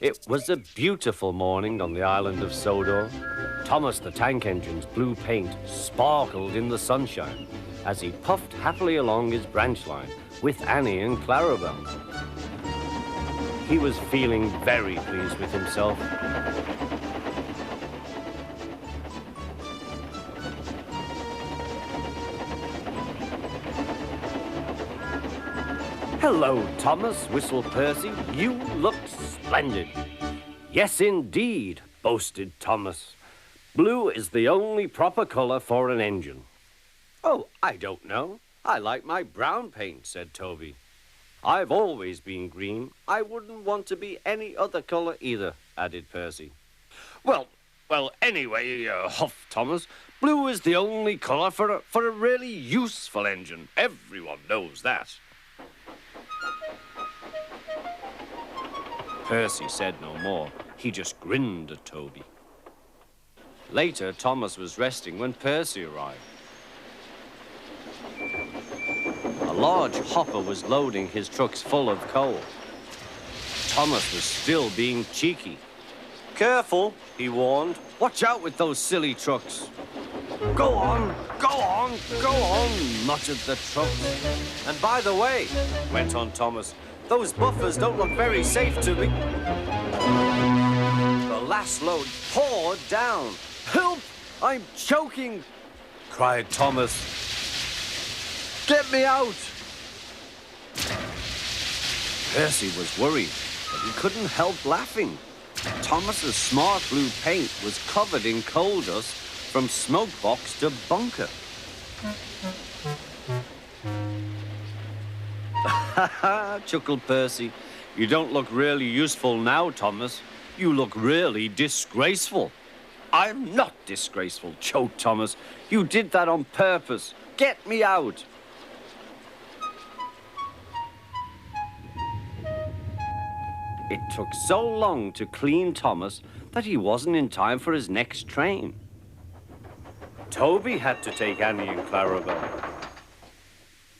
It was a beautiful morning on the island of Sodor. Thomas the Tank Engine's blue paint sparkled in the sunshine as he puffed happily along his branch line with Annie and Clarabel. He was feeling very pleased with himself. "Hello, Thomas," whistled Percy. "You look splendid." "Yes, indeed," boasted Thomas. "Blue is the only proper color for an engine." "Oh, I don't know. I like my brown paint," said Toby. "I've always been green. I wouldn't want to be any other color either," added Percy. Well, anyway, huffed Thomas, "blue is the only color for a really useful engine. Everyone knows that." Percy said no more. He just grinned at Toby. Later, Thomas was resting when Percy arrived. A large hopper was loading his trucks full of coal. Thomas was still being cheeky. "Careful," he warned. "Watch out with those silly trucks." Go on, go on, go on," muttered the trucks. "And by the way," went on Thomas, "those buffers don't look very safe to me." The last load poured down. "Help! I'm choking!" cried Thomas. "Get me out!" Percy was worried, but he couldn't help laughing. Thomas's smart blue paint was covered in coal dust from smoke box to bunker. "Ha ha," chuckled Percy. "You don't look really useful now, Thomas. You look really disgraceful." "I'm not disgraceful," choked Thomas. "You did that on purpose. Get me out." It took so long to clean Thomas that he wasn't in time for his next train. Toby had to take Annie and Clarabel.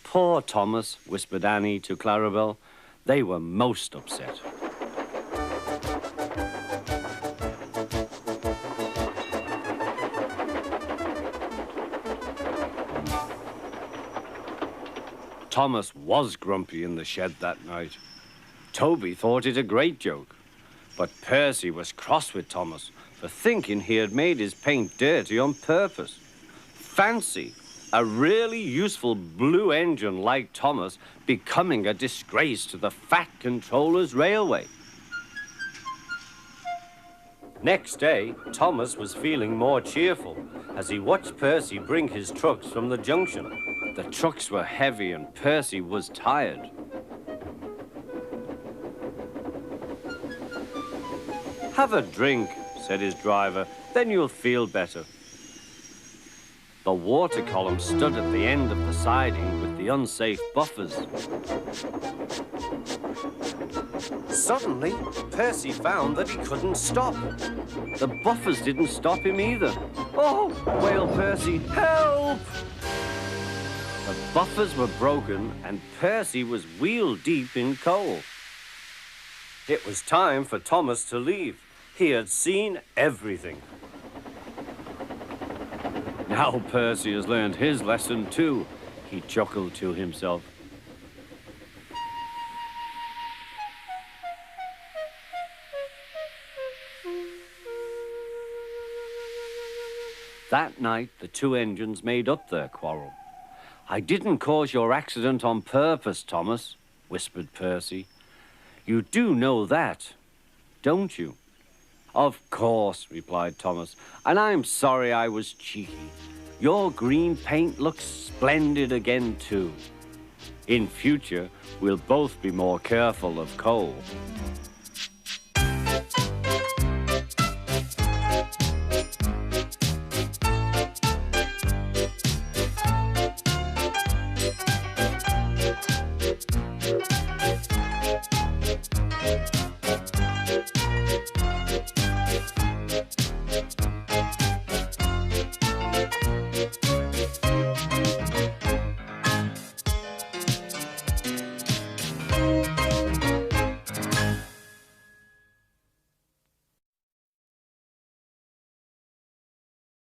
"Poor Thomas," whispered Annie to Clarabel. They were most upset. Thomas was grumpy in the shed that night. Toby thought it a great joke, but Percy was cross with Thomas for thinking he had made his paint dirty on purpose. Fancy a really useful blue engine like Thomas becoming a disgrace to the Fat Controller's Railway. Next day, Thomas was feeling more cheerful as he watched Percy bring his trucks from the junction. The trucks were heavy and Percy was tired. "Have a drink," said his driver, "then you'll feel better." The water column stood at the end of the siding with the unsafe buffers. Suddenly, Percy found that he couldn't stop. The buffers didn't stop him either. "Oh," wailed Percy, "help!" The buffers were broken and Percy was wheel-deep in coal. It was time for Thomas to leave. He had seen everything. "Now Percy has learned his lesson too," he chuckled to himself. That night, the two engines made up their quarrel. "I didn't cause your accident on purpose, Thomas," whispered Percy. "You do know that, don't you?" "Of course," replied Thomas, "and I'm sorry I was cheeky. Your green paint looks splendid again, too. In future, we'll both be more careful of coal."